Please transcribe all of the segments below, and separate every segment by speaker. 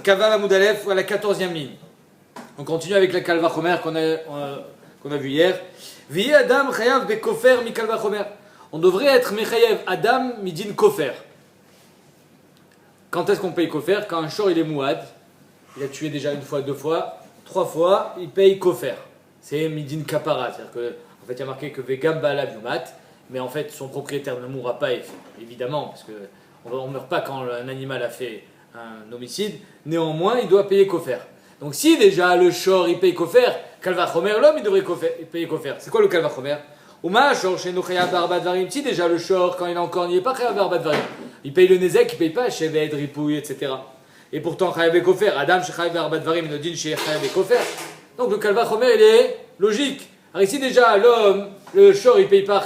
Speaker 1: Kava Amoudalef, à la 14e ligne. On continue avec la Kalva Chomer qu'on a vu hier. Vi Adam Chayav Bekofer mi Kalva Chomer. On devrait être Mechayev Adam Midin Kofer. Quand est-ce qu'on paye Kofer? Quand un shor il est mouad, il a tué déjà une fois, deux fois, trois fois, il paye Kofer. C'est Midin Kapara. C'est-à-dire que, en fait, il y a marqué que Vegam Ba'alav Yumat, mais en fait, son propriétaire ne mourra pas, évidemment, parce qu'on ne meurt pas quand un animal a fait un homicide. Néanmoins, il doit payer Kofer. Donc, si déjà le shor il paye Kofer, Kalva Chomer, l'homme il devrait payer Kofer. C'est quoi le Kalva Chomer? Uma shor chez nous Chayav Barbat Varim. Si déjà le shor, quand il est encore, il n'est pas Chayav Barbat Varim. Il paye le Nezek, il ne paye pas Shevet, Ripouille, etc. Et pourtant, Chayav Kofer, Adam chez Chayav Barbat Varim, il nous dit chez Chayav Kofer. Donc le Kalva Chomer il est logique. Alors ici déjà, l'homme, le shor il ne paye pas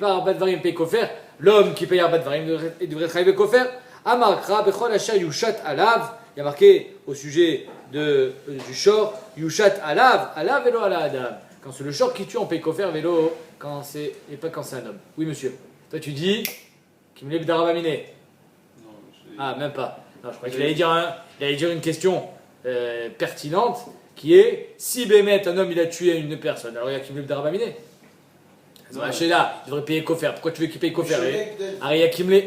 Speaker 1: Barbat Varim, il paye Kofer. L'homme qui paye Barbat Varim, il devrait Chayav Kofer. Amarkra Bechol Asher Yushat Alav. Il y a marqué au sujet du shor, Yushat Alav, Alav Velo Ala Adam. Quand c'est le shor qui tue, on paye Kofer Velo, et pas quand c'est un homme. Oui, monsieur. Toi, tu dis, Kimle B'darabamine.
Speaker 2: Non,
Speaker 1: Ah, même pas. Non, je croyais qu'il allait dire une question pertinente qui est si Bémet, un homme, il a tué une personne, alors il y a Kimle B'darabamine. Là, il devrait payer Kofer. Pourquoi tu veux qu'il paye Kofer? Alors il y a Kimle.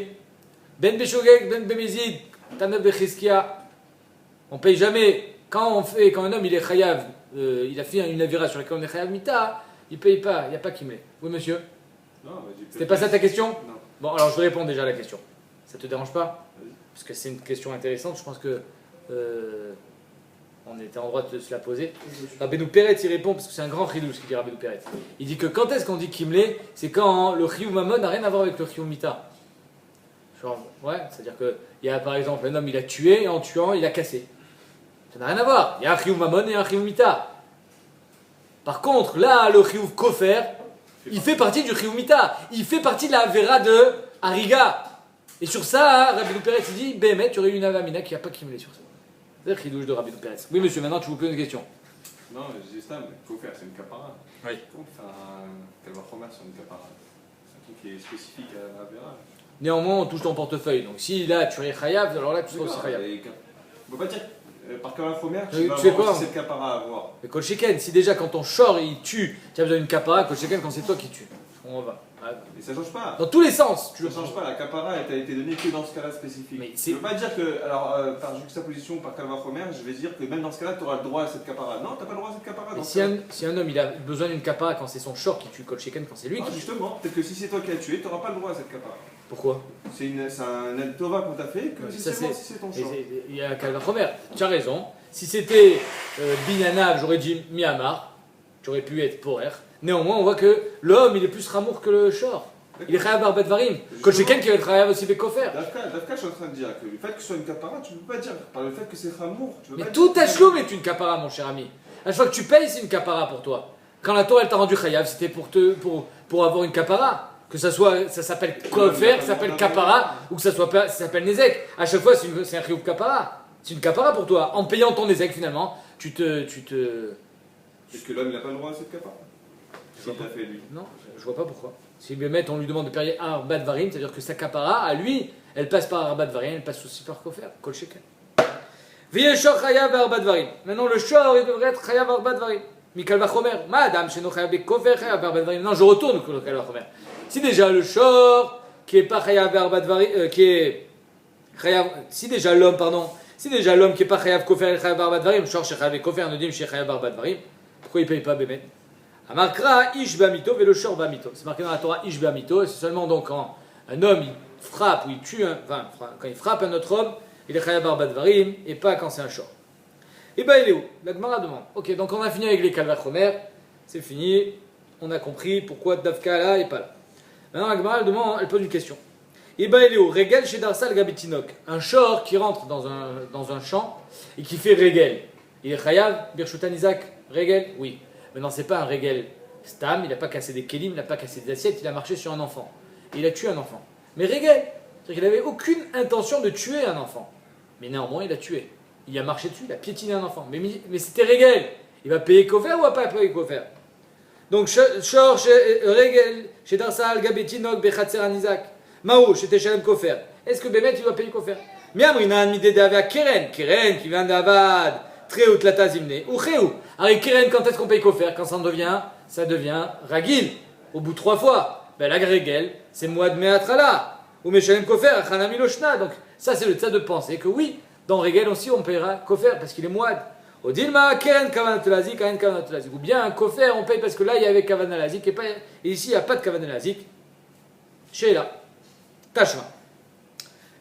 Speaker 1: Ben Beshogek, Ben Bemezid, Tanab Bechizkia. On paye jamais. Quand un homme il est chayav, il a fait une avira sur laquelle on est chayav mita, il paye pas, il n'y a pas kimlé. Oui monsieur?
Speaker 2: Non,
Speaker 1: c'était pas ça ta question?
Speaker 2: Non.
Speaker 1: Bon alors je vais répondre déjà à la question. Ça te dérange pas?
Speaker 2: Vas-y.
Speaker 1: Parce que c'est une question intéressante, je pense que on était en droit de se la poser. Rabbeinu Peretz il répond parce que c'est un grand chidouche qui dit Rabbeinu Peretz. Il dit que quand est-ce qu'on dit kimlé? C'est quand le chiyuv mamon n'a rien à voir avec le chiyuv mita. Genre, ouais, c'est-à-dire que il y a par exemple un homme il a tué et en tuant il a cassé. Ça n'a rien à voir. Il y a un chiyuv mamon et un chiyuv mita. Par contre, là, le chiyuv kofer, il fait partie du chiyuv mita. Il fait partie de la vera de Hariga. Et sur ça, Rabbeinu Peretz il dit, Bémet, tu aurais eu une avamina qui n'a pas kimlé sur ça. C'est le chidouche de Rabbeinu Peretz. Oui, monsieur, maintenant tu vous poses une question.
Speaker 2: Non, je dis ça, mais Kofer, c'est une capara.
Speaker 1: Oui.
Speaker 2: Comment faire un Kalva Chomer sur une capara? C'est un truc qui est spécifique à la vera.
Speaker 1: Néanmoins, on touche ton portefeuille. Donc si là, tu es chayav, alors là, tu seras aussi chayav.
Speaker 2: On peut pas dire, par Kalva Chomer,
Speaker 1: Tu
Speaker 2: tu vas
Speaker 1: fais
Speaker 2: avoir
Speaker 1: quoi,
Speaker 2: aussi cette capara à avoir.
Speaker 1: Mais Kol Sheken, si déjà quand ton shor il tue, tu as besoin d'une capara, Kol Sheken quand c'est toi qui tue. On va.
Speaker 2: Mais ça change pas.
Speaker 1: Dans tous les sens, tu
Speaker 2: Ça
Speaker 1: le
Speaker 2: change pas, la capara elle t'a été donnée que dans ce cas-là spécifique.
Speaker 1: Mais
Speaker 2: je veux pas dire que, alors par juxtaposition, par Kalva Chomer, je vais dire que même dans ce cas-là, tu auras le droit à cette capara. Non, t'as pas le droit à cette capara.
Speaker 1: Mais
Speaker 2: Dans
Speaker 1: si un homme il a besoin d'une capara quand c'est son shor qui tue Kol Sheken, quand c'est lui qui tue.
Speaker 2: justement, peut-être que si c'est toi qui as tué, tu n'auras pas le droit à cette capara.
Speaker 1: Pourquoi?
Speaker 2: C'est un aide tova qu'on t'a fait, que si
Speaker 1: Ça,
Speaker 2: c'est ton choix.
Speaker 1: Il y a un Kalva Chomer. Tu as raison. Si c'était Binyanav, j'aurais dit Miyamar. Tu aurais pu être Porer. Néanmoins, on voit que l'homme il est plus ramour que le shor. Il est chayav barbat varim. Kol Sheken qui va être chayav aussi bekofer.
Speaker 2: Dafka, je suis en train de dire que le fait que ce soit une capara, tu peux pas dire. Par le fait que c'est ramour, tu peux
Speaker 1: Mais
Speaker 2: pas
Speaker 1: tout
Speaker 2: dire.
Speaker 1: tachloum est une capara, mon cher ami. À chaque fois que tu payes, c'est une capara pour toi. Quand la Torah elle t'a rendu chayav, c'était pour avoir une capara. Que ça s'appelle kofer, ça s'appelle capara, ou que ça s'appelle nezek. À chaque fois, c'est un chiyuv capara. C'est une capara pour toi. En payant ton nezek, finalement, tu te.
Speaker 2: Est-ce que l'homme n'a pas le droit à cette capara? S'il l'a fait lui.
Speaker 1: Non, je vois pas pourquoi. Si Bémet, on lui demande de payer un arbat varim, c'est-à-dire que sa capara, à lui, elle passe par arbat varim, elle passe aussi par kofer, kol sheken. Viye shor chayav arbat varim. Maintenant, le shor, il devrait être chayav arbat varim. Mikal vachomer. Madame, chez nous chayav kofer, chayav arbat varim. Non, je retourne au mikal vachomer. Si déjà le shor, qui est pas chayav arbat varim, qui est chayav, si déjà l'homme qui est pas chayav kofer, chayav arbat varim, shor chez chayav kofer, nous dit chez chayav arbat varim, pourquoi il paye pas Bémet? Amarkra ish bamito ve le shor bamito. C'est marqué dans la Torah ish bamito, et c'est seulement donc quand un homme il frappe ou il tue, quand il frappe un autre homme, il est chayav barbat varim, et pas quand c'est un shor. Et ben il est où? La Gemara demande. Ok, donc on a fini avec les Kalva Chomer, c'est fini, on a compris pourquoi Dafka là et pas là. Maintenant la Gemara elle pose une question. Et ben il est où? Regel chez Darsal Gabitinok. Un shor qui rentre dans un champ et qui fait regel. Il est chayav, Birchutan Isaac, regel? Oui. Maintenant, c'est pas un régel stam, il n'a pas cassé des kélim, il n'a pas cassé des assiettes, il a marché sur un enfant. Et il a tué un enfant. Mais régel, c'est-à-dire qu'il n'avait aucune intention de tuer un enfant. Mais néanmoins, il a tué. Il a marché dessus, il a piétiné un enfant. Mais c'était régel. Il va payer kofer ou va pas payer kofer? Donc, shor régel, chez Darsal, Gabetinok, Bechatzer Anizak, Mao, chez Teshalem kofer. Est-ce que Bémet, il doit payer kofer? Miamrinan midede avec Keren. Keren qui vient d'Avad. Très haute la tazimne. Ou Chéou. Avec Keren, quand est-ce qu'on paye Kofer? Quand ça devient Ragil. Au bout de 3 fois. Ben la Grégel, c'est Mouad Meatrala. Ou Meshalem Kofer, Chanami Loshna. Donc ça c'est le tzad de penser que oui, dans Régel aussi on paiera Kofer parce qu'il est Mouad. Odilma Keren Kavanatelazik, Keren Kavanatelazik. Ou bien un Kofer on paye parce que là il y avait Kavanalazik et ici il n'y a pas de Kavanalazik. Sheila. Tashma.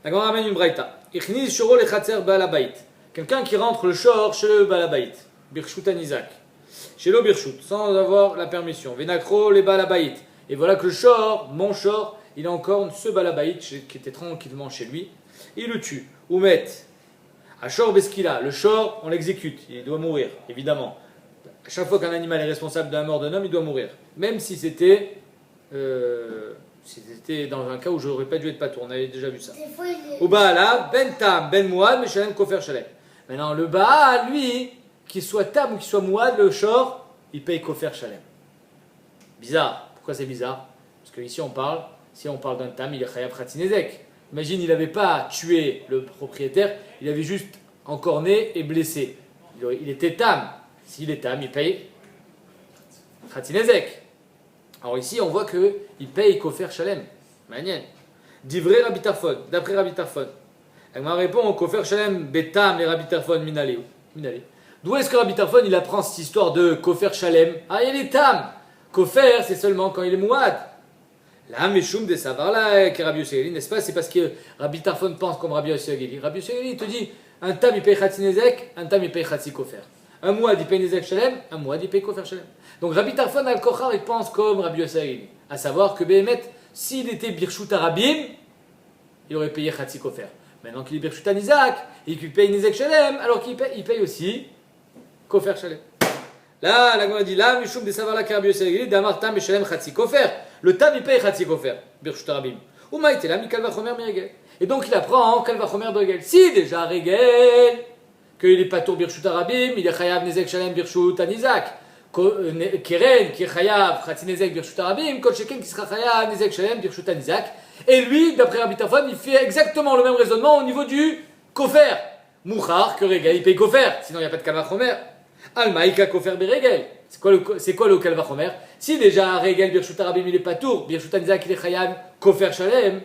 Speaker 1: La grande ramène une braïta. Ichniz shoro lechatzer balabait. Quelqu'un qui rentre le shor chez le balabait. Birshut Anizak. Chez le Birshut, sans avoir la permission. Venakro les balabait. Et voilà que le shor, mon shor, il a encore ce balabait qui était tranquillement chez lui. Il le tue. Ou met. À shor beskila. Le shor, on l'exécute. Il doit mourir, évidemment. À chaque fois qu'un animal est responsable d'un mort d'un homme, il doit mourir. Même si c'était dans un cas où je n'aurais pas dû être patour, on avait déjà vu ça. Au Baala, ben tam, ben mouad, meshalem kofer shalem. Maintenant, le Baal, lui, qu'il soit tam ou qu'il soit mouad, le shor, il paye kofer shalem. Bizarre. Pourquoi c'est bizarre? Parce que ici on parle d'un tam, il est chayav khatinezek. Imagine, il n'avait pas tué le propriétaire, il avait juste encorné et blessé. Il était tam. S'il est tam, il paye khatinezek. Alors ici, on voit qu'il paye Kofer Shalem. Magnifique. Divrei Rabbi Tarfon, d'après Rabbi Tarfon. Elle m'a répondu Kofer Shalem betam les Rabbi Tarfon minale. D'où est-ce que Rabbi Tarfon il apprend cette histoire de Kofer Shalem? Ah, il est tam. Kofer, c'est seulement quand il est mouad. Là, Meshum de savoir là, que Rabbi Yossi, n'est-ce pas? C'est parce que Rabbi Tarfon pense comme Rabbi Yossi. Rabbi Yossi, il te dit un tam il paye Khatinezek, un tam il paye Khatsi Kofer. Un mouad il paye Nezek Shalem, un mouad il paye Kofer Shalem. Donc Rabbi Tarfon al-Kochar il pense comme Rabbi Yossi, à savoir que Behemet, s'il était Birshut Arabim, il aurait payé Khatsi Kofer. Maintenant qu'il est Birshut Anizak et qu'il paye Nezek Shalem, alors qu'il paye aussi Kofer Shalem. Là, la Gemara dit là, Mishum de savoir la Rabbi Yossi, Damar Tam et Shalem Khatsi Kofer. Le Tam il paye Khatsi Kofer, Birshut Arabim. Ou Maïtela, Mikal Vachomer Miregel. Et donc il apprend Kal Vachomer de Regel. Si déjà Regel, qu'il n'est pas tour Birshut Arabim, il est Chayav Nezek Shalem Birshut Anizak. Keren qui est Chayav Khatinezek Birshut Arabim, Kol Sheken qui sera Chayav Nezek Shalem Birshut Anizak. Et lui, d'après Rabbi Tarfon, il fait exactement le même raisonnement au niveau du Kofer. Mouchar, que Regel, il paye Kofer, sinon il n'y a pas de Kalvachomer. Almaïka Kofer Beregel. C'est quoi le Kalvachomer? Si déjà Regel Birshut Arabim il est pas tour, Birshut Anizak il est Chayav Kofer Shalem,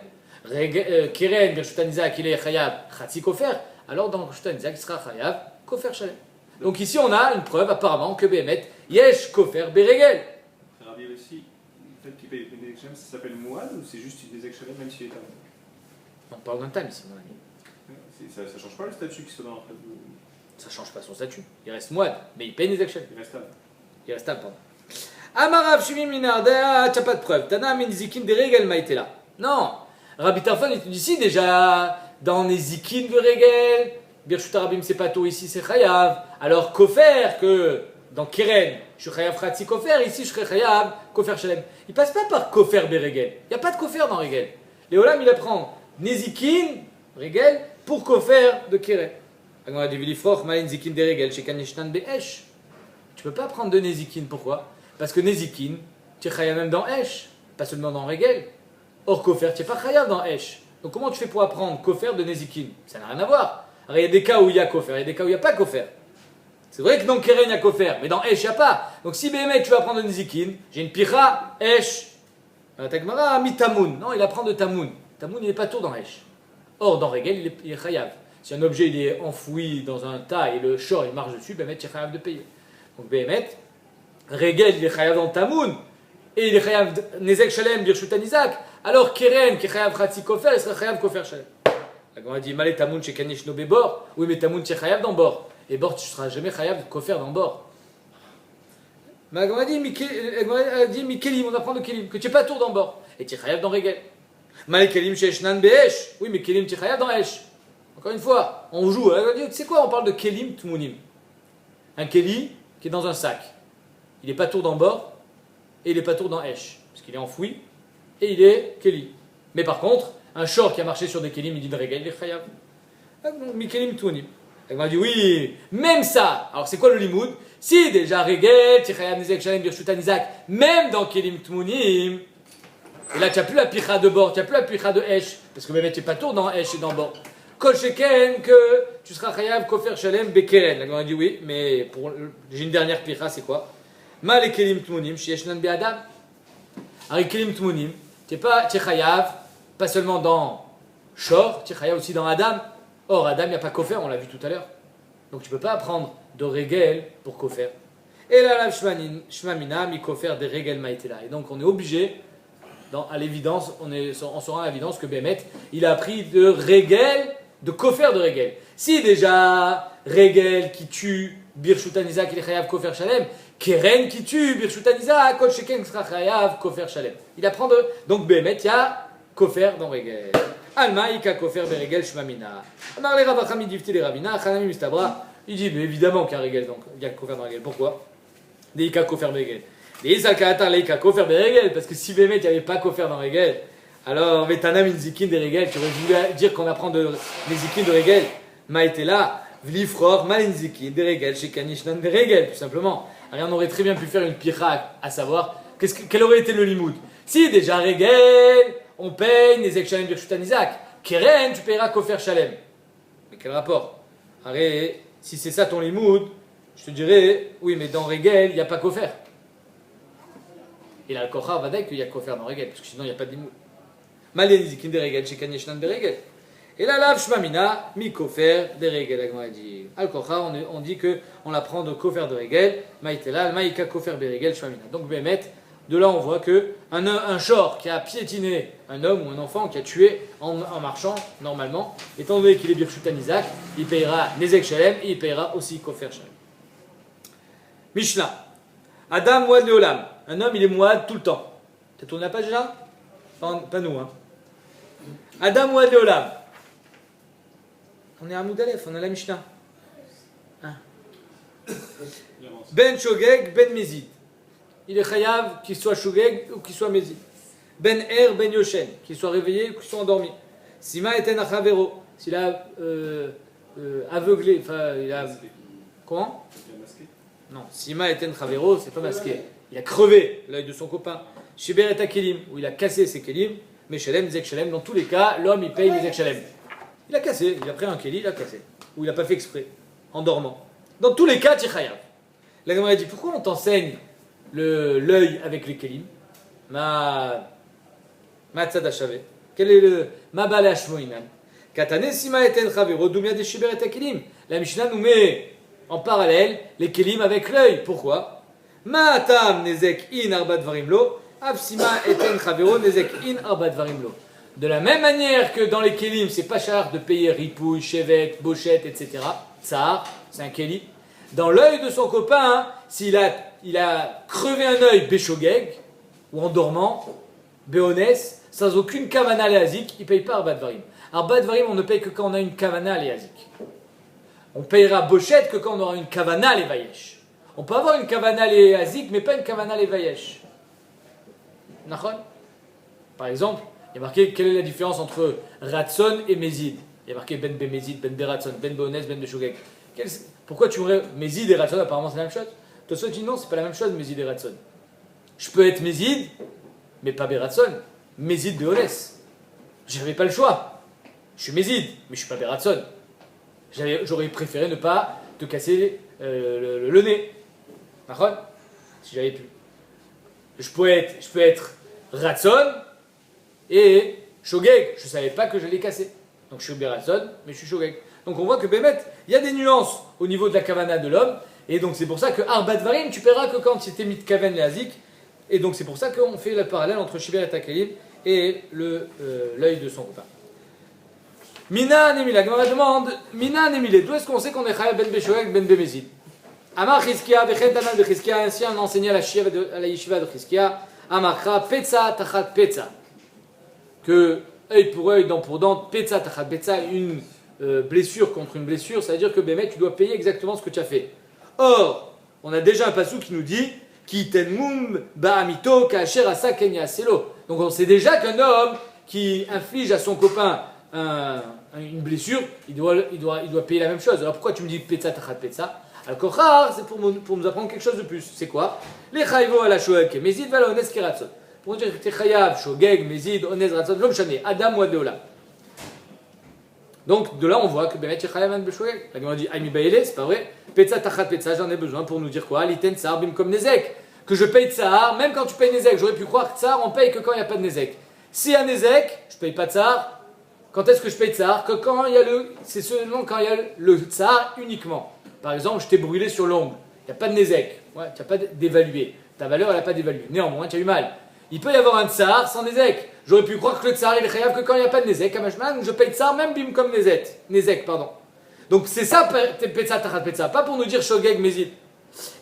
Speaker 1: Keren Birshut Anizak il est Chayav Khatsi Kofer, alors dans Birshut Anizak il sera Chayav Kofer Shalem. Donc ici on a une preuve apparemment que Behemet Yesh Kofer Beregel.
Speaker 2: Rabbi aussi, le fait qu'il paye une Nezek Shalem, ça s'appelle Mouad ou c'est juste une Nezek Shalem même s'il est tam?
Speaker 1: On parle d'un tam ici mon ami.
Speaker 2: Ça change pas le statut qui soit dans la phrase.
Speaker 1: Ça change pas son statut. Il reste Mouad, mais il paye Nezek Shalem.
Speaker 2: Il reste tam.
Speaker 1: Il reste tam, pardon. Amarav Shimi Minarda, tu n'as pas de preuve. Tana Minzikin de Regel Maïtela. Non. Rabbi Tarfon il te dit si déjà dans les Zikin de Regel, Birshut Arabim c'est pas tout, ici c'est Chayav. Alors Kofer, que dans Keren, je suis Chayav Khatsi Kofer, ici je serai Chayav Kofer Shalem. Il passe pas par Kofer Beregel. Il n'y a pas de Kofer dans Regel. Léolam il apprend Nezikin, Regel, pour Kofer de Keren. On a dit Vilifroch, Malin Zikin de Regel, chez Kanishtan Be'esh. Tu peux pas prendre de Nezikin, pourquoi? Parce que Nezikin, tu es Chayav même dans Esh, pas seulement dans Regel. Or Kofer, tu n'es pas Chayav dans Esh. Donc comment tu fais pour apprendre Kofer de Nezikin? Ça n'a rien à voir. Alors il y a des cas où il y a Kofer, il y a des cas où il n'y a pas Kofer. C'est vrai que dans Keren il y a Kofer, mais dans Esh il n'y a pas. Donc si Behemet tu vas apprendre de Nezikin, j'ai une Picha, Esh. Tagmara, mi Tamoun. Non, il apprend de Tamoun. Tamoun il n'est pas tour dans Esh. Or dans Regel il est Chayav. Si un objet il est enfoui dans un tas et le shor il marche dessus, Behemet tu es Chayav de payer. Donc Behemet, Regel il est Chayav dans Tamoun. Et il est Chayav Nezek Shalem Birshut Anizak. Alors Keren qui est Chayav Khatsi Kofer, il sera Chayav Kofer Shalem. On a dit Malé Tamoun chez Kanish Nobé Bor. Oui, mais Tamoun tu es Chayav dans Bor. Et Bor tu ne seras jamais Chayav Kofer dans Bor. Mais on a dit Mikelim, on apprend de Kelim, que tu n'es pas tour dans Bor. Et tu es Chayav dans Regel. Malé Kelim chez Eshnan Be'esh. Oui, mais Kelim tu es Chayav dans Esh. Encore une fois, on joue. Tu sais quoi, on parle de Kelim Tmounim. Un Keli qui est dans un sac. Il n'est pas tour dans Bor. Et il n'est pas tour dans Esh, parce qu'il est enfoui, et il est Keli. Mais par contre, un shor qui a marché sur des Kelim, il dit de Regel, il est Chayav. Mi Kelim Tounim. Elle m'a dit oui, même ça. Alors c'est quoi le limoud? Si déjà Regel, Chayav Nezek Shalem Birshut Anizak, même dans Kelim Tounim, et là tu n'as plus la picha de Bor, tu n'as plus la picha de Esh, parce que même tu n'es pas tour dans Esh et dans Bor. Kol sheken que tu seras chayav kofer shalem bekeren. La Gemara dit oui, mais j'ai une dernière pira, c'est quoi? Ma le kelim tmonim sheyeshnan be'adam. Avec kelim tmonim, tu es chayav, pas seulement dans shor, tu es chayav aussi dans adam. Or, adam, il n'y a pas kofer, on l'a vu tout à l'heure. Donc tu ne peux pas prendre de regel pour kofer. Et là, shmamina mi kofer de regel maïtela. Et donc on est obligé, à l'évidence, on saura à l'évidence que Bémet, il a pris de regel, de kofer de regel. Si déjà, regel qui tue, birshut anisa qui est chayav kofer shalem, keren qui tue, birshut anisa, kol sheken sera chayav kofer shalem. Il apprend de. Donc Bémet, il y a kofer dans regel. Alma ika kofer beregel shmamina. Amar le Ravachami divti le Ravina, Chanami mistabra. Il dit, mais évidemment qu'il y a regel, donc il y a kofer dans regel. Pourquoi? Des ika kofer beregel. Les Isakata leika kofer beregel, parce que si Bémet il n'y avait pas kofer dans regel, alors Vetana min zikin de regel, tu aurais voulu dire qu'on apprend les zikin de regel. Ma été là, vlifror malin zikin de regel, chez Kanishnan de regel, tout simplement. Alors on aurait très bien pu faire une pira, à savoir, quel aurait été le limoud? Si déjà regel, on paye Nezek Shalem Birshut Isaac. Keren, tu payeras Kofer Shalem. Mais quel rapport? Arrête, si c'est ça ton limoud, je te dirais, oui, mais dans Regel, il n'y a pas Kofer. Et là, le Kochar va dire qu'il y a Kofer dans Regel, parce que sinon, il n'y a pas de limoud. Malien Zikin de Regel, chez Kanyeshnan de Regel. Et là, Lav Shmamina, mi Kofer de Regel. Agma dit. Al Kochar, on dit qu'on l'apprend de Kofer de Regel, Maïtela, Maïka Kofer de Regel, Shmamina. Donc, Bémet. De là, on voit que un shor qui a piétiné un homme ou un enfant, qui a tué en marchant, normalement, étant donné qu'il est Birshut Isaac, il payera Nezek Shalem et il payera aussi Kofer Shalem. Mishnah. Adam Mouad Leolam. Un homme, il est Mouad tout le temps. Tu as tourné la page là? Pas nous, hein. Adam Mouad Leolam. On est à Moudalef, on est à la Mishnah. Hein. Ben Shogeg, Ben Mezid. Il est chayav qu'il soit shogeg ou qu'il soit mezid. Ben er, ben yoshen, qu'il soit réveillé ou qu'il soit endormi. Sima eten achavero, s'il a aveuglé, enfin il a. Comment? Il a masqué. Non, Sima eten chavero, c'est pas masqué. Il a crevé l'œil de son copain. Shiber et kelim, où il a cassé ses kelim. Mais shalem, zek shalem, dans tous les cas, l'homme il paye les zek shalem. Il a cassé, il a pris un keli, il a cassé. Ou il a pas fait exprès, en dormant. Dans tous les cas, tu es chayav. La Gemara dit pourquoi on t'enseigne l'œil avec les kelim? Ma tzadashave. Quel est le mabal hashmoinan? Katane sima eten chavero dumia de shiber et kelim. La Mishnah nous met en parallèle les kelim avec l'œil. Pourquoi? Ma tam nezek in arba dvarim lo, av sima eten chavero nezek in arba dvarim lo. De la même manière que dans les kelim, c'est pas cher de payer ripouille, chevet, bochette, etc. Tsar, c'est un keli. Dans l'œil de son copain, s'il a crevé un œil béchogeg, ou en dormant, béonès, sans aucune kavana léazik, il ne paye pas Arba Dvarim. Arba Dvarim, on ne paye que quand on a une kavana léazik. On payera bochette que quand on aura une kavana lévayesh. On peut avoir une kavana léazik, mais pas une kavana lévayesh. Nachon? Par exemple, il y a marqué quelle est la différence entre Ratson et Mézid. Il y a marqué Ben Bémézid, Ben Bératson, Ben Béonès, Ben Béchogeg. Pourquoi tu aurais Mézid et Ratson? Apparemment c'est la même chose. Toi, ça dit non, c'est pas la même chose, Mézid et Ratson. Je peux être Mézid, mais pas Bératson. Mézid Béonès. J'avais pas le choix. Je suis Mézid, mais je suis pas Bératson. J'aurais préféré ne pas te casser le nez. D'accord? Si j'avais pu. Je peux être Ratson et Shogeg. Je savais pas que je l'ai cassé. Donc je suis Bératson, mais je suis Shogeg. Donc on voit que Bémet, il y a des nuances au niveau de la kavana de l'homme, et donc c'est pour ça que Arbat Varim, tu paieras que quand c'était mit kaven leazik, et donc c'est pour ça qu'on fait le parallèle entre Shiber et Takelim et l'œil de son copain. Mina Nemi, la Gemara demande, Mina Nemi, d'où est-ce qu'on sait qu'on est Chaya ben Beshoeg ben Bemezid? Amar Chizkia, Bechen Tanan de Chizkia, ainsi on enseignait à la yeshiva de Chizkia, Amarcha, Petza, Tachat Petza, que œil pour œil, dent pour dent, Petza, Tachat Petza, une blessure contre une blessure, ça veut dire que Bémet, tu dois payer exactement ce que tu as fait. Or, on a déjà un passou qui nous dit Ki tenmum ba'amito ka'asher asa kenya selo. Donc on sait déjà qu'un homme qui inflige à son copain une blessure, il doit payer la même chose. Alors pourquoi tu me dis petza tachat petza? Al-Kochar, c'est pour nous apprendre quelque chose de plus. C'est quoi? Les chayvo ala shoek mezid vala ones keratson. Pour dire que tu es chayav, shogeg, mezid, ones ratson, l'homme chané, adam ou adeola. Donc de là on voit que Bemet Chayav Ben Beshogeg. La Gemara dit Aïmi Baïle, c'est pas vrai. Petza Tachat Petza, j'en ai besoin pour nous dire quoi? Liten Tsar Bim comme Nezek. Que je paye Tsar, même quand tu payes Nezek. J'aurais pu croire que Tsar on paye que quand il n'y a pas de Nezek. S'il y a Nezek, je paye pas Tsar. Quand est-ce que je paye Tsar? Que quand il y a c'est seulement quand il y a le Tsar uniquement. Par exemple, je t'ai brûlé sur l'ongle. Il n'y a pas de Nezek. Ouais, tu n'as pas d'évalué. Ta valeur, elle n'a pas d'évalué. Néanmoins, tu as eu mal. Il peut y avoir un Tsar sans Nezek. J'aurais pu croire que le Tsar il est chayav que quand il n'y a pas de Nezek. Je paye Tsar même bim comme Nezek, pardon. Donc c'est ça, Petza Tachat Petza. Pas pour nous dire Shogeg Mezid.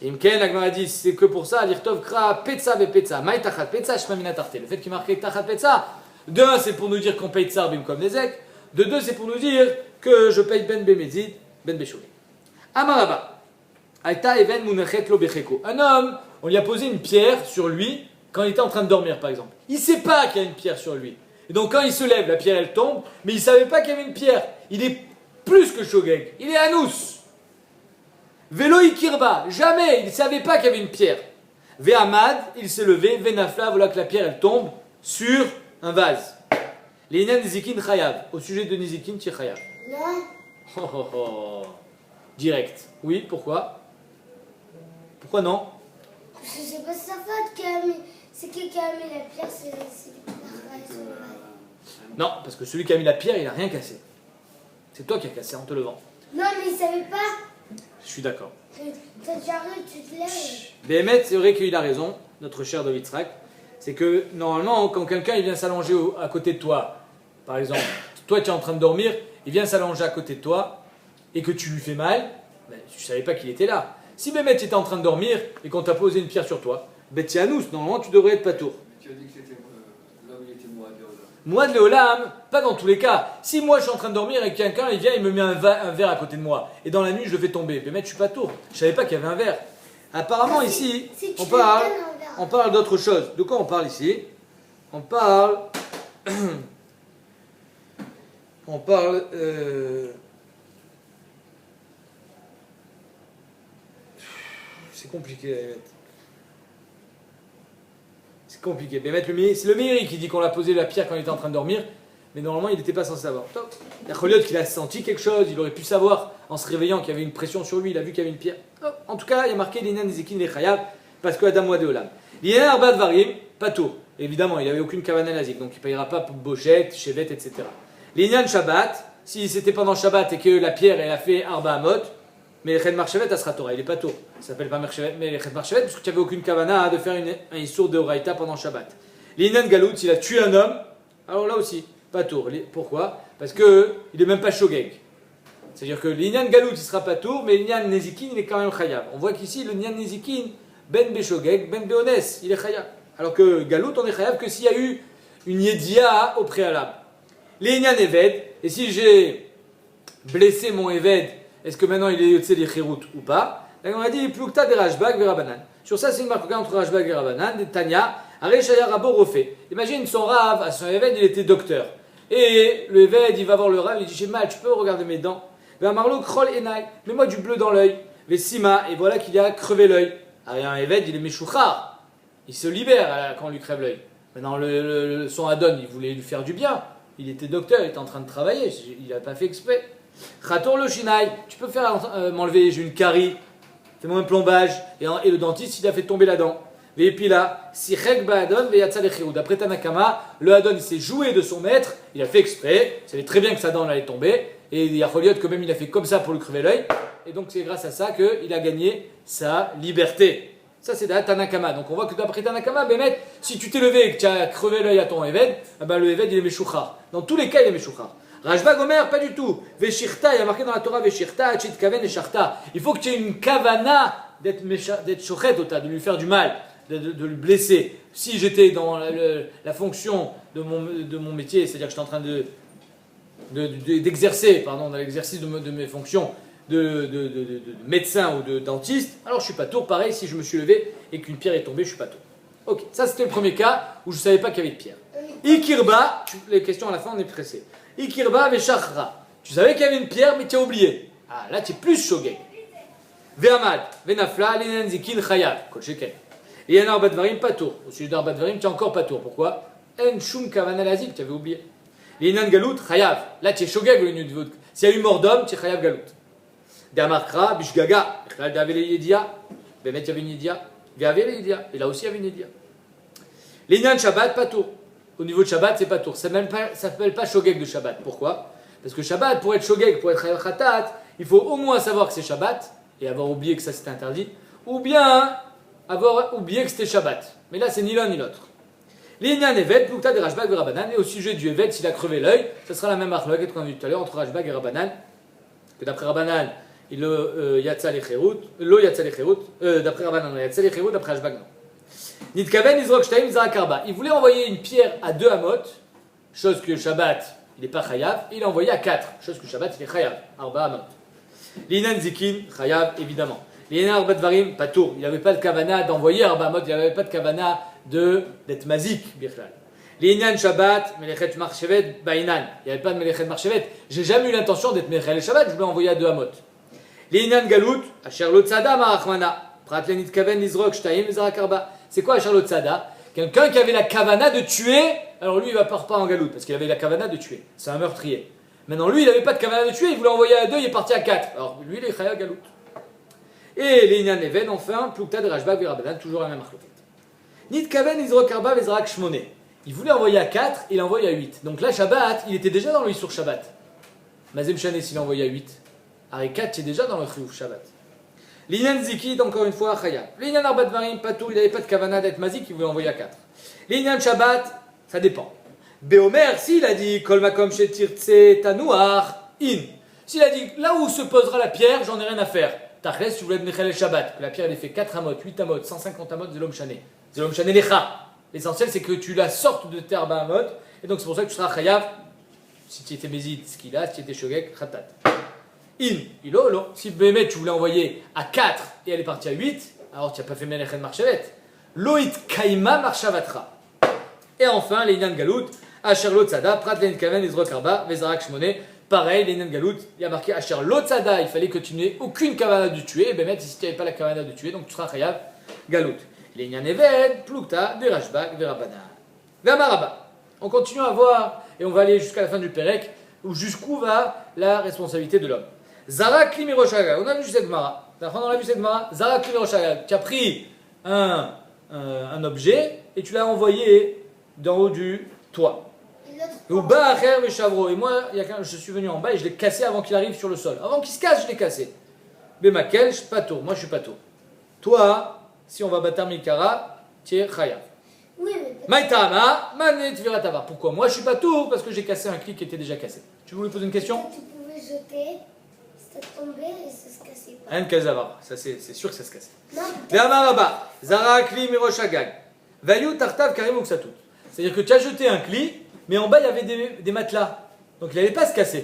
Speaker 1: Imken, la Gemara dit, c'est que pour ça, l'Irtov Kra Petza ve Petza. Maï Tachat Petza, Shmamina Tarte. Le fait qu'il marque Tachat Petza, de un, c'est pour nous dire qu'on paye Tsar bim comme Nezek. De deux, c'est pour nous dire que je paye Ben Bemezid, Ben Beshogeg. Amaraba. Aïta Even Munachet Lo Becheko. Un homme, on lui a posé une pierre sur lui quand il était en train de dormir, par exemple. Il ne sait pas qu'il y a une pierre sur lui. Et donc quand il se lève, la pierre elle tombe, mais il ne savait pas qu'il y avait une pierre. Il est plus que Shogeg. Il est Anous. Velo Ikirba. Jamais. Il ne savait pas qu'il y avait une pierre. Vehamad, il s'est levé. Venafla, voilà que la pierre elle tombe sur un vase. Léina Nizikin Chayav. Au sujet de Nizikin, tu es Chayav.
Speaker 3: Non.
Speaker 1: Oh, oh, oh. Direct. Oui, pourquoi? Pourquoi non?
Speaker 3: Parce que c'est pas sa faute qui a mis. C'est qui a mis la pierre, c'est lui qui l'a raillé sur le mal.
Speaker 1: Non, parce que celui qui a mis la pierre, il n'a rien cassé. C'est toi qui as cassé en te levant.
Speaker 3: Non, mais il savait pas.
Speaker 1: Je suis d'accord.
Speaker 3: T'as déjà arrivé, tu te lèves.
Speaker 1: Béhémet, c'est vrai qu'il a raison, notre cher David Srak. C'est que normalement, quand quelqu'un il vient s'allonger à côté de toi, par exemple, toi tu es en train de dormir, il vient s'allonger à côté de toi et que tu lui fais mal, ben, tu ne savais pas qu'il était là. Si Béhémet était en train de dormir et qu'on t'a posé une pierre sur toi, ben tu es à nous, normalement tu devrais être patour.
Speaker 4: Tu as dit que c'était là où il était moi de Léolam.
Speaker 1: Moi de Léolam, pas dans tous les cas. Si moi je suis en train de dormir et quelqu'un il vient, il me met un verre à côté de moi, et dans la nuit je le fais tomber, Béhémet je suis patour. Je savais pas qu'il y avait un verre. Apparemment ici,
Speaker 3: si tu
Speaker 1: on parle.
Speaker 3: le donnes un verre.
Speaker 1: On parle d'autre chose. De quoi on parle ici? On parle. On parle. C'est compliqué à mettre. C'est compliqué. Mais mettre c'est le Meiri qui dit qu'on l'a posé la pierre quand il était en train de dormir, mais normalement il n'était pas censé savoir. Il y a Choliot qui a senti quelque chose, il aurait pu savoir en se réveillant qu'il y avait une pression sur lui, il a vu qu'il y avait une pierre. En tout cas, il y a marqué l'Inan Nezikin les Chayav parce que Adam Wade Olam. L'Inan Arbat Varim, pas tout. Évidemment, il n'avait aucune kavana nazik, donc il ne payera pas pour Bochette, Chevet, etc. L'Inan Shabbat, si c'était pendant Shabbat et que la pierre elle a fait Arba Amot, mais le Ched Marchevet, Asra Torah, il est pas tôt. Ça s'appelle pas Marchevet, mais le Ched Marchevet, parce que tu n'avais aucune kavana de faire un issour de Oraïta pendant Shabbat. L'Inan Galout, s'il a tué un homme, alors là aussi, pas tôt. Pourquoi? Parce qu'il n'est même pas Shogeg. C'est-à-dire que l'Inyan Galout, il sera pas tour, mais l'Inyan Nezikin, il est quand même Chayav. On voit qu'ici, le Inyan Nezikin, Ben Beshogeg, Ben Beones, il est Chayav. Alors que Galout, on est Chayav que s'il y a eu une Yedia au préalable. L'Inyan Eved, et si j'ai blessé mon Eved, est-ce que maintenant il est Yotze les Chirut ou pas? Là, on a dit Plukta de Rashbag Verabanan. Sur ça, c'est une marque entre Rashbag et Rabanan, de Tanya, Areshaya Rabo Rofé. Imagine son Rav, à son Eved, il était docteur. Et le Eved, il va voir le Rav, il dit j'ai mal, tu peux regarder mes dents? Marlo krol enai, mets-moi du bleu dans l'œil. Vesima, et voilà qu'il a crevé l'œil. Un Eved, il est méchouchar. Il se libère quand on lui crève l'œil. Maintenant, son Adon, il voulait lui faire du bien. Il était docteur, il était en train de travailler. Il n'a pas fait exprès. Khatour le shinaï, tu peux faire m'enlever, j'ai une carie. Fais-moi un plombage. Et le dentiste, il a fait tomber la dent. Et puis là, si Chek Adon, d'après Tanakama, le Adon, il s'est joué de son maître. Il a fait exprès. Il savait très bien que sa dent allait tomber. Et il y a Choliot que même il a fait comme ça pour lui crever l'œil. Et donc c'est grâce à ça qu'il a gagné sa liberté. Ça c'est Tanakama. Donc on voit que d'après Tanakama, Bémet, si tu t'es levé et que tu as crevé l'œil à ton Eved, le Eved il est Meshouchar. Dans tous les cas il est Meshouchar. Rajba Gomer, pas du tout. Veshirta, il y a marqué dans la Torah Veshirta, Chit Kaven et Sharta. Il faut que tu aies une kavana d'être shochet, de lui faire du mal, de lui blesser. Si j'étais dans la fonction de mon métier, c'est-à-dire que je suis en train d'exercer, dans l'exercice de mes fonctions de médecin ou de dentiste, alors je suis pas tour. Pareil, si je me suis levé et qu'une pierre est tombée, je suis pas tour. Ok, ça c'était le premier cas où je savais pas qu'il y avait de pierre. Ikirba, les questions à la fin on est pressé. Ikirba veshachra, tu savais qu'il y avait une pierre mais tu as oublié. Ah là tu es plus shogeg. Ve'amad, ve'nafla, l'inenzikin chayav, kol sheken. Et un arbat varim pas tour. Au sujet d'arbat varim tu es encore pas tour. Pourquoi? En shum kavana lazik, tu avais oublié. L'inan galout chayav, là tu es shogeg au S'il y a eu mort d'homme, tu es chayav galout. D'amarkra, bishgaga, bichlal d'avele yedia, bemet il y avait une yedia, v'avele yedia, et là aussi il y avait une yedia. L'inyan Shabbat, pas tour. Au niveau de Shabbat, c'est pas tour. Ça ne s'appelle pas shogeg de Shabbat. Pourquoi? Parce que Shabbat, pour être shogeg, pour être chayav khatat, il faut au moins savoir que c'est Shabbat, et avoir oublié que ça c'était interdit, ou bien avoir oublié que c'était Shabbat. Mais là, c'est ni l'un ni l'autre. L'inyan Evet, plukta de Rashbag et Rabbanan, et au sujet du Evet, s'il a crevé l'œil, ça sera la même marloquette qu'on a vu tout à l'heure entre Rashbag et Rabbanan, que d'après Rabbanan, il yatsa lecherut, lo yatsa lecherut, d'après Rabbanan, yatsa lecherut, d'après Rashbag, non. Nitkaven Izrok Shtaim Zarakarba. Il voulait envoyer une pierre à 2 amot, chose que Shabbat, il n'est pas chayav, il l'a envoyé à 4, chose que Shabbat, il est chayav, arba amot. L'inyan Zikin, chayav, évidemment. L'inyan Arba Dvarim, pas tour. Il n'avait pas de kavana d'envoyer arba amot, il n'avait pas de kavana d'être mazik, birklal. L'inyan Shabbat, Melechet Marchevet, Bainan. Il n'y avait pas de Melechet Marchevet. J'ai jamais eu l'intention d'être Mechel Shabbat, je voulais envoyer à 2 amot. L'inyan Galut, Asher Lotzada Marachmana. Pratlenit Kaven Izrok Shtaim Zarakarba. C'est quoi Asher Lotzada? Quelqu'un qui avait la kavana de tuer, alors lui il va pas en galout, parce qu'il avait la kavana de tuer. C'est un meurtrier. Maintenant lui il n'avait pas de kavana de tuer, il voulait envoyer à 2, il est parti à 4. Alors lui il est chayav galout. Et l'inyan Even, enfin, Plukta de Rashbag Virabadan, toujours la même marloquette. Nit Kaven Izrokarba Vezrak Shmoné. Il voulait envoyer à 4, il a envoyé à 8. Donc là, Shabbat, il était déjà dans le sur Shabbat. Mazem Shané, s'il a envoyé à 8. Arrêt 4, c'est déjà dans le Chiyuv Shabbat. L'inyan Zikid, encore une fois, Chayav. L'inyan Arbat Varim, Patou, il n'avait pas de Kavana d'être Mazik, il voulait envoyer à 4. L'inyan Shabbat, ça dépend. Béomer, s'il a dit Kol Makom Shetirtse Tanouar, In. S'il a dit là où se posera la pierre, j'en ai rien à faire. Tachles, tu voulais être Mechel Shabbat, que la pierre elle ait fait 4 amot, 8 amot, 150 amot, Zelom Shané. Zelom Shané Lecha. L'essentiel, c'est que tu la sortes de tes Arba Amot, et donc c'est pour ça que tu seras Chayav, si tu étais Mézid, ce qu'il a, si tu étais Shogek, Khatat. In, ilo, lo. Si Bémet, tu voulais envoyer à 4 et elle est partie à 8, alors tu n'as pas fait Melechet Marchavet. Loït Kaima Marchavatra. Et enfin, les Inyan Galout, Asher Lotzada, Prat Len Kaven, Izrok Arba, Vezarak Shmoné. Pareil, les Inyan Galout, il y a marqué Asher Lotzada, il fallait que tu n'aies aucune kavana de tuer. Et Bémet, si tu n'avais pas la kavana de tuer, donc tu seras Chayav Galout. Les Inyan Eved, Plukta, de Rashbag, Verabana. Vermaraba. On continue à voir, et on va aller jusqu'à la fin du Pérec, où jusqu'où va la responsabilité de l'homme. Zara Klimi Roshaga, on a vu cette Mara. On a vu cette Mara. Zara Klimi Roshaga, tu as pris un objet et tu l'as envoyé d'en haut du toit. Ou Ba'acher Meshavro. Et moi, je suis venu en bas et je l'ai cassé avant qu'il arrive sur le sol. Avant qu'il se casse, je l'ai cassé. Bemakel, je suis pas tôt. Moi, je suis pas tôt. Toi, si on va battre Mikara, tu es Chayav.
Speaker 3: Oui, mais
Speaker 1: Maïtama, Manet Viratava. Pourquoi moi, je suis pas tôt? Parce que j'ai cassé un clic qui était déjà cassé. Tu voulais poser une question?
Speaker 3: tu pouvais jeter, ça tombait et ça se cassait pas.
Speaker 1: Un Kazavar. Ça, c'est sûr que ça se cassait.
Speaker 3: Non,
Speaker 1: Ve'amaraba, Zara Kli Miroshagag. Vayu Tartav Karim Uksatout. C'est-à-dire que tu as jeté un cli, mais en bas il y avait des matelas. Donc il n'allait pas se casser.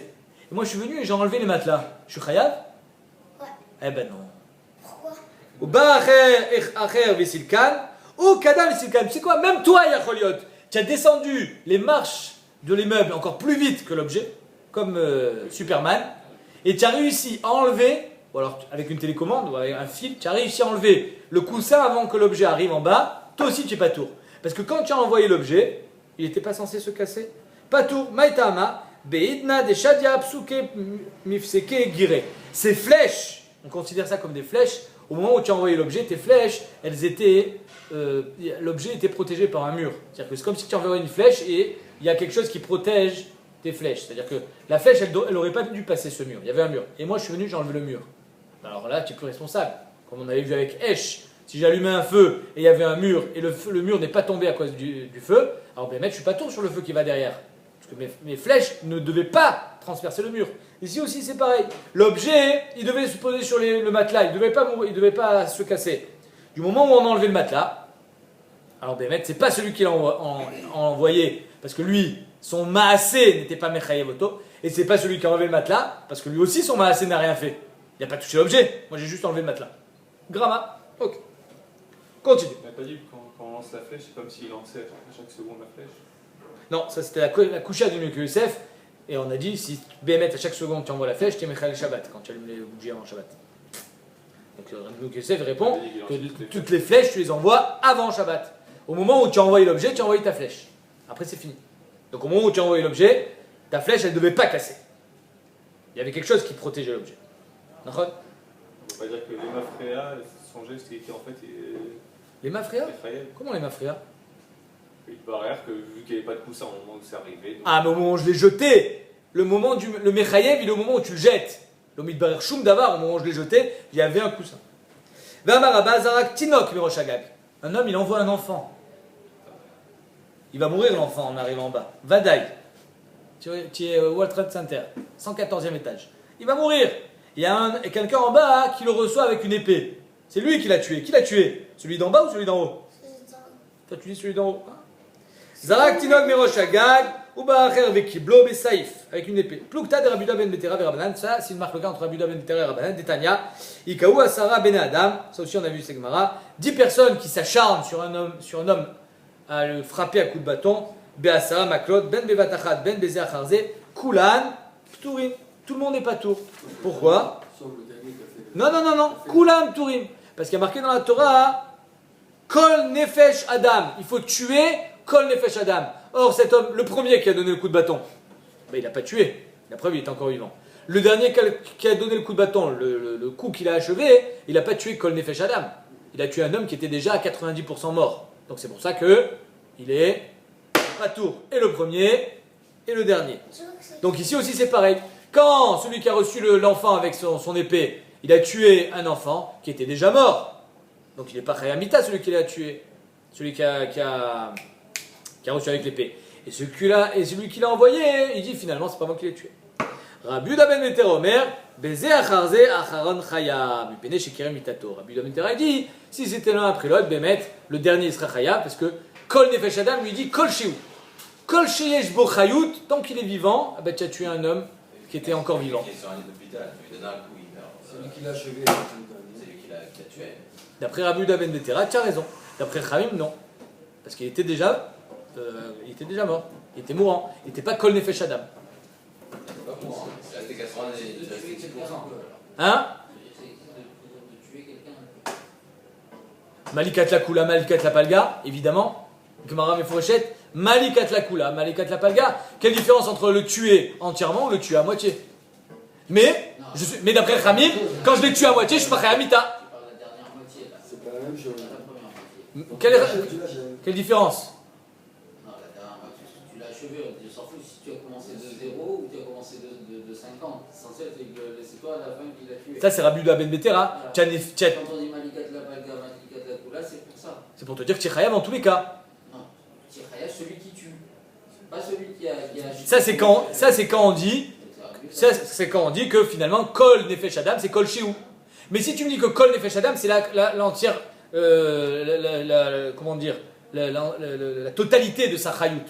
Speaker 1: Et moi je suis venu et j'ai enlevé les matelas. Je suis Chayav?
Speaker 3: Ouais.
Speaker 1: Eh ben non.
Speaker 3: Pourquoi?
Speaker 1: Ou Ba'acher Vesilkan. Ou Kadam Vesilkan. Tu sais quoi? Même toi, Yacholiot, tu as descendu les marches de l'immeuble encore plus vite que l'objet, comme Superman, et tu as réussi à enlever, ou alors avec une télécommande ou avec un fil, tu as réussi à enlever le coussin avant que l'objet arrive en bas. Toi aussi tu es pas tour. Parce que quand tu as envoyé l'objet, il n'était pas censé se casser. Pas tour, Maïtama, Beidna, des Shadia, Psuke, Mifseke, Gire. Ces flèches, on considère ça comme des flèches. Au moment où tu as envoyé l'objet, tes flèches, l'objet était protégé par un mur. C'est-à-dire que c'est comme si tu envoyais une flèche et il y a quelque chose qui protège tes flèches. C'est-à-dire que la flèche, elle n'aurait pas dû passer ce mur. Il y avait un mur. Et moi, je suis venu, j'ai enlevé le mur. Alors là, tu es plus responsable. Comme on avait vu avec Esh, si j'allumais un feu et il y avait un mur et le mur n'est pas tombé à cause du feu, alors ben, je ne suis pas tour sur le feu qui va derrière. Parce que mes flèches ne devaient pas transpercer le mur. Ici aussi, c'est pareil. L'objet, il devait se poser sur le matelas. Il ne devait pas se casser. Du moment où on a enlevé le matelas, alors ben, c'est pas celui qui l'a envoyé. Parce que lui, son maasé n'était pas Mechayevoto. Et c'est pas celui qui a enlevé le matelas. Parce que lui aussi, son maasé n'a rien fait. Il n'a pas touché l'objet. Moi, j'ai juste enlevé le matelas. Gramma. Ok. Continue.
Speaker 2: Tu n'as pas dit que quand on lance la flèche, c'est comme s'il lançait à chaque seconde la flèche.
Speaker 1: Non, ça c'était la coucha du Nuke Youssef. Et on a dit, si Bémet à chaque seconde tu envoies la flèche, tu es Mechal Shabbat, quand tu allumes les bougies avant Shabbat. Donc le Nuke Youssef répond que toutes les flèches, tu les envoies avant Shabbat. Au moment où tu as envoyé l'objet, tu as envoyé ta flèche. Après c'est fini. Donc au moment où tu as envoyé l'objet, ta flèche, elle ne devait pas casser. Il y avait quelque chose qui protégeait l'objet. D'accord?
Speaker 2: On va pas dire que les mafréas, son geste, c'était en fait
Speaker 1: Les mafréas?
Speaker 2: effrayant.
Speaker 1: Comment les mafréas?
Speaker 2: Il paraît que vu qu'il n'y avait pas de coussin au moment où c'est arrivé. Donc...
Speaker 1: Ah, mais au moment où je l'ai jeté, le Mechayev, il est au moment où tu le jettes. Le Midbarer Shum Davar, au moment où je l'ai jeté, il y avait un coussin. Ve'amar Zarak Tinok Mirosh Agag. Un homme, il envoie un enfant. Il va mourir l'enfant en arrivant en bas. Vadaï. Tu es au World Trade Center, 114e étage. Il va mourir. Il y a quelqu'un en bas qui le reçoit avec une épée. C'est lui qui l'a tué. Qui l'a tué? Celui d'en bas ou celui d'en haut? Toi, tu dis celui d'en haut. Zarak Tinok Mirosh Agag. Uba'acher Vekiblo Besaif. Avec une épée. Plukta de Rabuda ben Betera Verabanan. Ça, c'est une marque entre Rabuda ben Betera et Rabanan. Detanya. Ikaou Asara ben Adam. Ça aussi, on a vu Segmara. 10 personnes qui s'acharnent sur un homme à le frapper à coups de bâton. Be'asara Maklot. Ben Bevatachat. Ben Beze Acharze. Kulan. Pturim. Tout le monde n'est pas tour. Pourquoi?
Speaker 4: Sauf le dernier qui a fait.
Speaker 1: Non. Kulan Pturim. Parce qu'il y a marqué dans la Torah. Kol Nefesh Adam. Il faut tuer Kol Nefesh Adam. Or, cet homme, le premier qui a donné le coup de bâton, ben, il n'a pas tué. La preuve, il est encore vivant. Le dernier qui a donné le coup de bâton, le coup qu'il a achevé, il n'a pas tué Kol Nefesh Adam. Il a tué un homme qui était déjà à 90% mort. Donc c'est pour ça que il est à tour. Et le premier, et le dernier. Donc ici aussi c'est pareil. Quand celui qui a reçu l'enfant avec son épée, il a tué un enfant qui était déjà mort. Donc il n'est pas Khayamita celui qui l'a tué. Celui qui a reçu avec l'épée. Et celui qui l'a envoyé, il dit finalement c'est pas moi qui l'ai tué. Rabbi Yuda ben Meter Omer, Beze Acharze Acharon Chaya, Mipene Shekirem Mitato. Rabbi Yuda ben Meter a dit, si c'était l'un après l'autre, Bemet, le dernier sera Chaya, parce que Kol Nefesh Adam lui dit Kol Shiu. Kol Sheyesh Bo Chayut, tant qu'il est vivant, tu as tué un homme qui était encore vivant.
Speaker 5: Il est sur un lit d'hôpital, il lui donne un coup, il meurt.
Speaker 4: C'est lui qui l'a achevé.
Speaker 5: C'est lui qui l'a tué.
Speaker 1: D'après Rabbi Yuda ben Meter, tu as raison. D'après Khamim, non. Parce qu'il était déjà mort. Il était mourant. Il n'était pas Kol Nefesh Adam.
Speaker 5: C'est pas moi, il restait 90, il restait 10%.
Speaker 1: Hein? Malikat la Kula, Malikat la Palga, évidemment. Gemara Meforechet, Malikat la Kula, Malikat la Palga. Quelle différence entre le tuer entièrement ou le tuer à moitié? Mais d'après Khamim, quand je l'ai tué à moitié, je suis pas Khayamita.
Speaker 4: C'est pas la même chose.
Speaker 1: Quelle différence?
Speaker 6: Non, la dernière moitié, tu l'as achevé, on s'en fout si tu as commencé de 0 ou tu as commencé de 50. L'essentiel, c'est toi à la fin qui l'a tué.
Speaker 1: Ça, c'est Rabbi Yuda ben Betera.
Speaker 6: Quand on dit Malikat la Palga, Malikat la Kula, c'est pour ça.
Speaker 1: C'est pour te dire que tu es Khayam en tous les cas.
Speaker 6: Non, Tchiraya, celui qui tue. Pas celui qui a
Speaker 1: Ça, c'est quand on dit. C'est quand on dit que finalement, Kol Nefesh Adam, c'est Kol Shiu. Mais si tu me dis que Kol Nefesh Adam, c'est l'entière. Comment dire, la totalité de sa Chayut.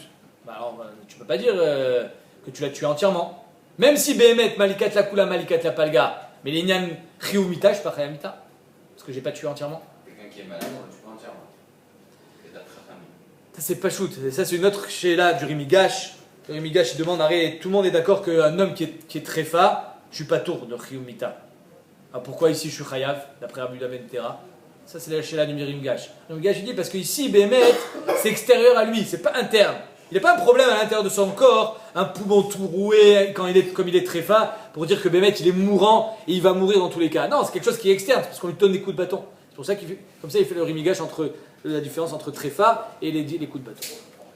Speaker 1: Bah alors, tu peux pas dire que tu l'as tué entièrement. Même si Behemet, Malikat la Kula, Malikat la Palga, mais les Nyan Chiyumita, je suis pas Chayamita. Parce que j'ai pas tué entièrement.
Speaker 5: Quelqu'un qui est malade, on le tue pas entièrement. C'est d'après famille.
Speaker 1: Ça, c'est pas shoot. Ça, c'est une autre Sheila du Rimigash. Le Rimigash, il demande, arrête, tout le monde est d'accord qu'un homme qui est tréfa, je suis pas tour de Chiyumita. Ah, pourquoi ici je suis Chayav, d'après Rabbi Yuda ben Tera? Ça, c'est la Sheila du Rimigash. Le Rimigash, il dit parce qu'ici, Behemet, c'est extérieur à lui, c'est pas interne. Il n'y a pas un problème à l'intérieur de son corps, un poumon tout roué, comme il est tréfa, pour dire que Behemet, il est mourant et il va mourir dans tous les cas. Non, c'est quelque chose qui est externe, parce qu'on lui donne des coups de bâton. C'est pour ça qu'il fait, comme ça, il fait le Rimigash entre la différence entre tréfa et les coups de bâton.